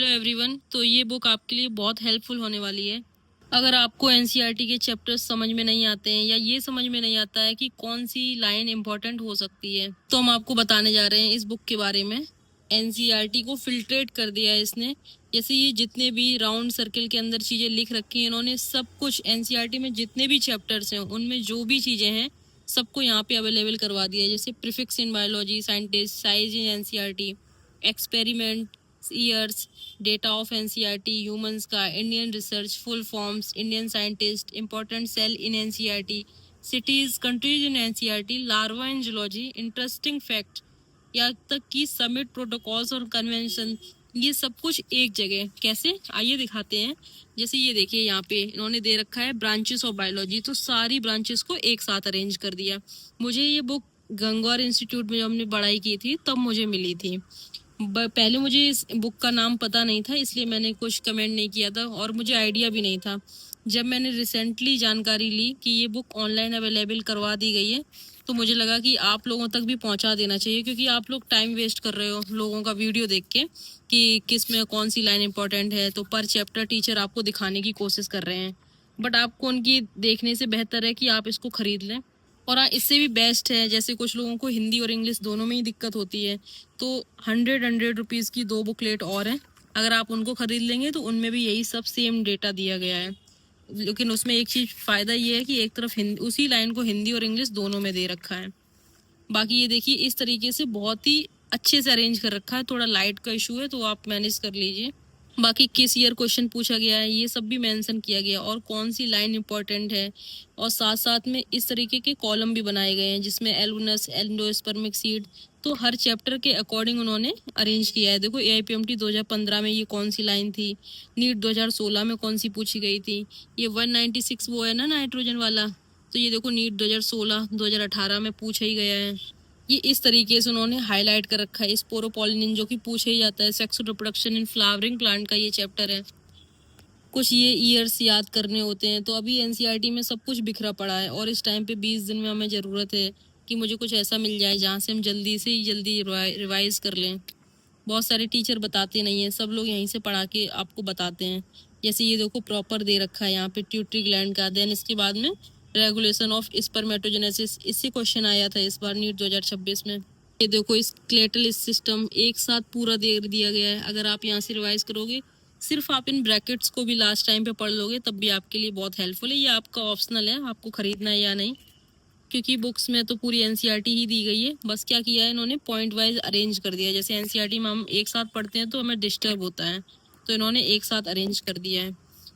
Hello everyone. तो ये book आपके लिए बहुत हेल्पफुल होने वाली है। अगर आपको एनसीईआरटी के चैप्टर्स समझ में नहीं आते हैं या ये समझ में नहीं आता है कि कौन सी लाइन इंपॉर्टेंट हो सकती है, तो हम आपको बताने जा रहे हैं इस बुक के बारे में। एनसीईआरटी को फिल्ट्रेट कर दिया है इसने। जैसे ये जितने भी राउंड सर्किल के अंदर चीजें लिख रखी हैं, इन्होंने सब कुछ एनसीईआरटी में जितने भी चैप्टर्स हैं उनमें जो भी चीजें हैं सबको यहाँ पे अवेलेबल करवा दिया है। जैसे prefix in biology, scientist, size in NCERT, experiment, years, data of NCERT, humans का, Indian research full forms, Indian scientist, important cell in NCERT, cities countries in NCERT, larva in zoology, interesting fact, यहाँ तक कि summit protocols और convention, ये सब कुछ एक जगह। कैसे, आइए दिखाते हैं। जैसे ये देखिए, यहाँ पे इन्होंने दे रखा है ब्रांचेस ऑफ बायोलॉजी, तो सारी ब्रांचेस को एक साथ अरेंज कर दिया। मुझे ये बुक गंगवार इंस्टीट्यूट में जब हमने पढ़ाई की थी तब मुझे मिली थी। पहले मुझे इस बुक का नाम पता नहीं था, इसलिए मैंने कुछ कमेंट नहीं किया था और मुझे आइडिया भी नहीं था। जब मैंने रिसेंटली जानकारी ली कि ये बुक ऑनलाइन अवेलेबल करवा दी गई है, तो मुझे लगा कि आप लोगों तक भी पहुंचा देना चाहिए, क्योंकि आप लोग टाइम वेस्ट कर रहे हो लोगों का वीडियो देख के कि किस में कौन सी लाइन इंपॉर्टेंट है। तो पर चैप्टर टीचर आपको दिखाने की कोशिश कर रहे हैं, बट आपको उनकी देखने से बेहतर है कि आप इसको खरीद लें। और हाँ, इससे भी बेस्ट है, जैसे कुछ लोगों को हिंदी और इंग्लिश दोनों में ही दिक्कत होती है, तो 100 रुपीज़ की 2 बुकलेट और हैं। अगर आप उनको खरीद लेंगे तो उनमें भी यही सब सेम डेटा दिया गया है। लेकिन उसमें एक चीज फायदा ये है कि एक तरफ उसी लाइन को हिंदी और इंग्लिश दोनों में दे रखा है। बाकी ये देखिए, इस तरीके से बहुत ही अच्छे से अरेंज कर रखा है। थोड़ा लाइट का इशू है तो आप मैनेज कर लीजिए। बाकी किस ईयर क्वेश्चन पूछा गया है ये सब भी मेंशन किया गया, और कौन सी लाइन इंपॉर्टेंट है। और साथ साथ में इस तरीके के कॉलम भी बनाए गए हैं जिसमें एल्बुनस, एंडोस्पर्मिक सीड, तो हर चैप्टर के अकॉर्डिंग उन्होंने अरेंज किया है। देखो, एआईपीएमटी 2015 में ये कौन सी लाइन थी, नीट 2016 में कौन सी पूछी गई थी। ये 196 वो है ना नाइट्रोजन वाला, तो ये देखो नीट 2016 2018 में पूछा ही गया है। ये इस तरीके से उन्होंने हाईलाइट कर रखा है। स्पोरोपोलिनिन जो कि पूछा ही जाता है, sex reproduction in flowering plant का ये चैप्टर है। कुछ ये ईयर्स याद करने होते हैं, तो अभी एनसीईआरटी में सब कुछ बिखरा पड़ा है और इस टाइम पे 20 दिन में हमें ज़रूरत है कि मुझे कुछ ऐसा मिल जाए जहाँ से हम जल्दी से जल्दी रिवाइज कर लें। बहुत सारे टीचर बताते नहीं है, सब लोग यहीं से पढ़ा के आपको बताते हैं। जैसे ये देखो, प्रॉपर दे रखा है यहाँ पे ट्यूटरी ग्लैंड का, देन इसके बाद में रेगुलेशन ऑफ स्पर्मेटोजेनेसिस, इससे क्वेश्चन आया था इस बार नीट 2026 में। ये देखो, स्केलेटल सिस्टम एक साथ पूरा दे दिया गया है। अगर आप यहाँ से रिवाइज करोगे, सिर्फ आप इन ब्रैकेट्स को भी लास्ट टाइम पे पढ़ लोगे, तब भी आपके लिए बहुत हेल्पफुल है। ये आपका ऑप्शनल है, आपको खरीदना है या नहीं, क्योंकि बुक्स में तो पूरी एनसीईआरटी ही दी गई है। बस क्या किया है इन्होंने, पॉइंट वाइज अरेंज कर दिया है। जैसे एनसीईआरटी में हम एक साथ पढ़ते हैं तो हमें डिस्टर्ब होता है, तो इन्होंने एक साथ अरेंज कर दिया है।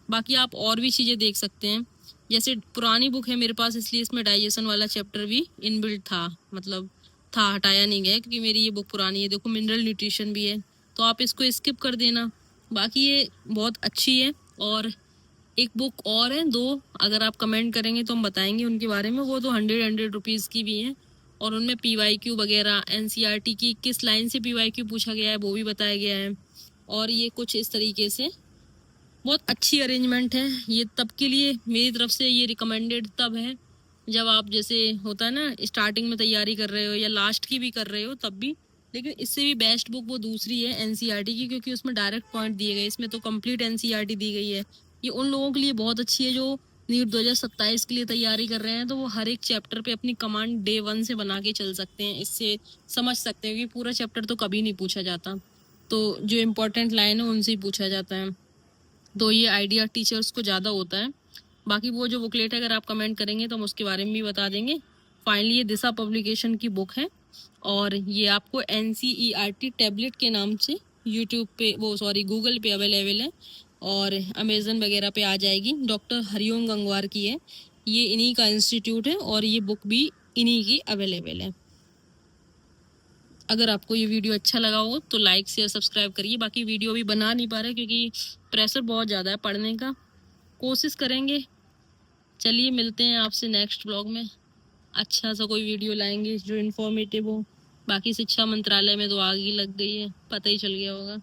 बाकी आप और भी चीज़ें देख सकते हैं। जैसे पुरानी बुक है मेरे पास, इसलिए इसमें डाइजेशन वाला चैप्टर भी इनबिल्ट था, मतलब था, हटाया नहीं गया, क्योंकि मेरी ये बुक पुरानी है। देखो, मिनरल न्यूट्रिशन भी है, तो आप इसको स्किप कर देना। बाकी ये बहुत अच्छी है। और एक बुक और है, दो, अगर आप कमेंट करेंगे तो हम बताएंगे उनके बारे में। वो तो 100 रुपीज़ की भी हैं, और उनमें पीवाईक्यू वगैरह, एनसीईआरटी की किस लाइन से पीवाईक्यू पूछा गया है वो भी बताया गया है। और ये कुछ इस तरीके से बहुत अच्छी अरेंजमेंट है। ये तब के लिए मेरी तरफ से ये रिकमेंडेड तब है जब आप, जैसे होता है ना, स्टार्टिंग में तैयारी कर रहे हो या लास्ट की भी कर रहे हो तब भी। लेकिन इससे भी बेस्ट बुक वो दूसरी है एनसीईआरटी की, क्योंकि उसमें डायरेक्ट पॉइंट दिए गए। इसमें तो कंप्लीट एनसीईआरटी दी गई है। ये उन लोगों के लिए बहुत अच्छी है जो नीट 2027 के लिए तैयारी कर रहे हैं, तो वो हर एक चैप्टर पे अपनी कमांड डे 1 से बना के चल सकते हैं। इससे समझ सकते हैं कि पूरा चैप्टर तो कभी नहीं पूछा जाता, तो जो इम्पोर्टेंट लाइन है उनसे ही पूछा जाता है। तो ये आइडिया टीचर्स को ज़्यादा होता है। बाकी वो जो बुकलेट है, अगर आप कमेंट करेंगे तो हम उसके बारे में भी बता देंगे। फाइनली ये दिशा पब्लिकेशन की बुक है, और ये आपको एनसीईआरटी टैबलेट के नाम से यूट्यूब पे, गूगल पे अवेलेबल है, और अमेजन वगैरह पे आ जाएगी। डॉक्टर हरिओम गंगवार की है, ये इन्हीं का इंस्टीट्यूट है, और ये बुक भी इन्हीं की अवेलेबल है। अगर आपको ये वीडियो अच्छा लगा हो तो लाइक शेयर सब्सक्राइब करिए। बाकी वीडियो भी बना नहीं पा रहे क्योंकि प्रेशर बहुत ज़्यादा है पढ़ने का, कोशिश करेंगे। चलिए, मिलते हैं आपसे नेक्स्ट व्लॉग में। अच्छा सा कोई वीडियो लाएंगे जो इन्फॉर्मेटिव हो। बाकी शिक्षा मंत्रालय में तो आग ही लग गई है, पता ही चल गया होगा।